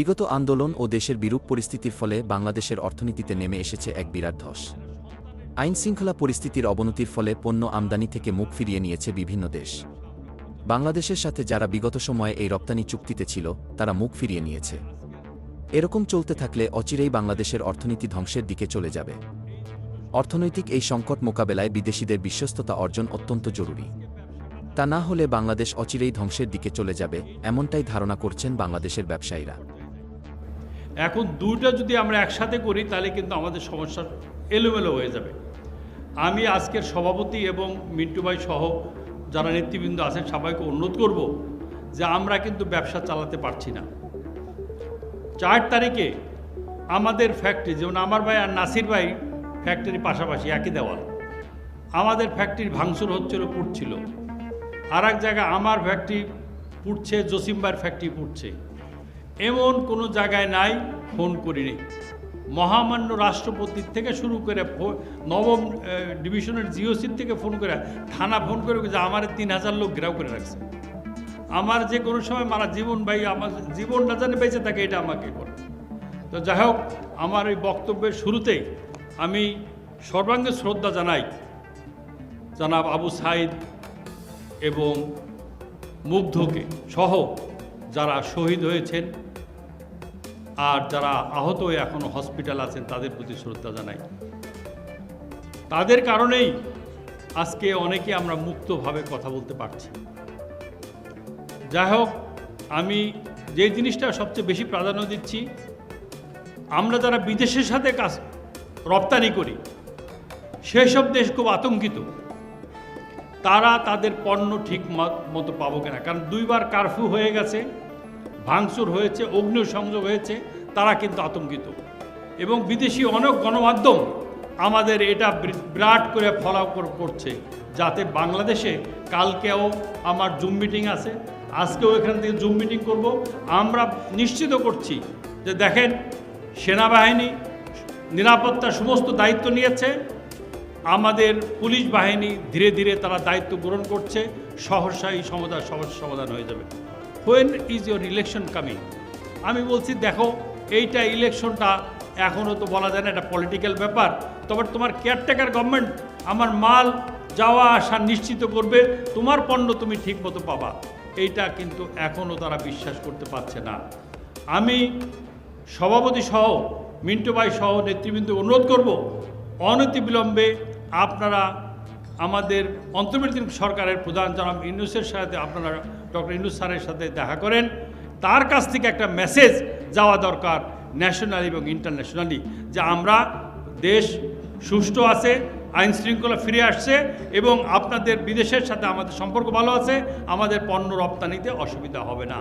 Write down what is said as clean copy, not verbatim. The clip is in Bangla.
বিগত আন্দোলন ও দেশের বিরূপ পরিস্থিতির ফলে বাংলাদেশের অর্থনীতিতে নেমে এসেছে এক বিরাট ধস। আইনশৃঙ্খলা পরিস্থিতির অবনতির ফলে পণ্য আমদানি থেকে মুখ ফিরিয়ে নিয়েছে বিভিন্ন দেশ। বাংলাদেশের সাথে যারা বিগত সময়ে এই রপ্তানি চুক্তিতে ছিল তারা মুখ ফিরিয়ে নিয়েছে। এরকম চলতে থাকলে অচিরেই বাংলাদেশের অর্থনীতি ধ্বংসের দিকে চলে যাবে। অর্থনৈতিক এই সংকট মোকাবেলায় বিদেশিদের বিশ্বস্ততা অর্জন অত্যন্ত জরুরি। তা না হলে বাংলাদেশ অচিরেই ধ্বংসের দিকে চলে যাবে, এমনটাই ধারণা করছেন বাংলাদেশের ব্যবসায়ীরা। এখন দুইটা যদি আমরা একসাথে করি তাহলে কিন্তু আমাদের সমস্যা এলোমেলো হয়ে যাবে। আমি আজকের সভাপতি এবং মিন্টু ভাই সহ যারা নেতৃবৃন্দ আছেন সবাইকে অনুরোধ করব যে আমরা কিন্তু ব্যবসা চালাতে পারছি না। 4 তারিখে আমাদের ফ্যাক্টরি, যেমন আমার ভাই আর নাসির ভাই ফ্যাক্টরি পাশাপাশি একই দেওয়াল, আমাদের ফ্যাক্টরি ভাঙচুর হচ্ছিল, পুড়ছিল। আর এক জায়গায় আমার ফ্যাক্টরি পুড়ছে, জসিমবার ফ্যাক্টরি পুড়ছে। এমন কোনো জায়গায় নাই ফোন করিনি। মহামান্য রাষ্ট্রপতির থেকে শুরু করে নবম ডিভিশনের জিওসির থেকে ফোন করে, থানা ফোন করে যে আমার 3000 লোক ঘেরাও করে রাখছে। আমার যে কোনো সময় মারা জীবন ভাই, আমার জীবন না জানে বেঁচে থাকে, এটা আমাকে করে। তো যাই হোক, আমার এই বক্তব্যের শুরুতেই আমি সর্বাঙ্গে শ্রদ্ধা জানাই জনাব আবু সাইদ এবং মুগ্ধকে সহ যারা শহীদ হয়েছেন আর যারা আহত হয়ে এখনও হসপিটাল আছেন তাদের প্রতি শ্রদ্ধা জানাই। তাদের কারণেই আজকে অনেকে আমরা মুক্তভাবে কথা বলতে পারছি। যাই হোক, আমি যে জিনিসটা সবচেয়ে বেশি প্রাধান্য দিচ্ছি, আমরা যারা বিদেশের সাথে কাজ রপ্তানি করি সেই সব দেশ খুব আতঙ্কিত, তারা তাদের পণ্য ঠিক মতো পাবো কিনা। কারণ 2 বার কারফিউ হয়ে গেছে, ভাঙচুর হয়েছে, অগ্নিসংযোগ হয়েছে, তারা কিন্তু আতঙ্কিত। এবং বিদেশি অনেক গণমাধ্যম আমাদের এটা বিরাট করে ফলো করছে, যাতে বাংলাদেশে কালকেও আমার জুম মিটিং আছে, আজকেও এখান থেকে জুম মিটিং করব। আমরা নিশ্চিত করছি যে দেখেন, সেনাবাহিনী নিরাপত্তার সমস্ত দায়িত্ব নিয়েছে, আমাদের পুলিশ বাহিনী ধীরে ধীরে তারা দায়িত্ব গ্রহণ করছে, সহসা এই সমস্যার সমাধান হয়ে যাবে। When is your election coming? আমি বলছি দেখো, এইটা ইলেকশনটা এখনও তো বলা যায় না, এটা পলিটিক্যাল ব্যাপার। তবে তোমার কেয়ারটেকার গভর্নমেন্ট আমার মাল যাওয়া আসা নিশ্চিত করবে, তোমার পণ্য তুমি ঠিক মতো পাবা। এইটা কিন্তু এখনও তারা বিশ্বাস করতে পারছে না। আমি সভাপতি সহ মিন্টু ভাই সহ নেতৃবৃন্দ অনুরোধ করব, অনতিবিলম্বে আপনারা আমাদের অন্তর্বর্তী সরকারের প্রধান জনাব ইউনূসের সাথে, আপনারা ডক্টর ইউনূস স্যারের সাথে দেখা করেন। তার কাছ থেকে একটা মেসেজ যাওয়া দরকার ন্যাশনালি এবং ইন্টারন্যাশনালি, যে আমরা দেশ সুষ্ঠু আছে, আইন শৃঙ্খলা ফিরে আসছে এবং আপনাদের বিদেশের সাথে আমাদের সম্পর্ক ভালো আছে, আমাদের পণ্য রপ্তানিতে অসুবিধা হবে না।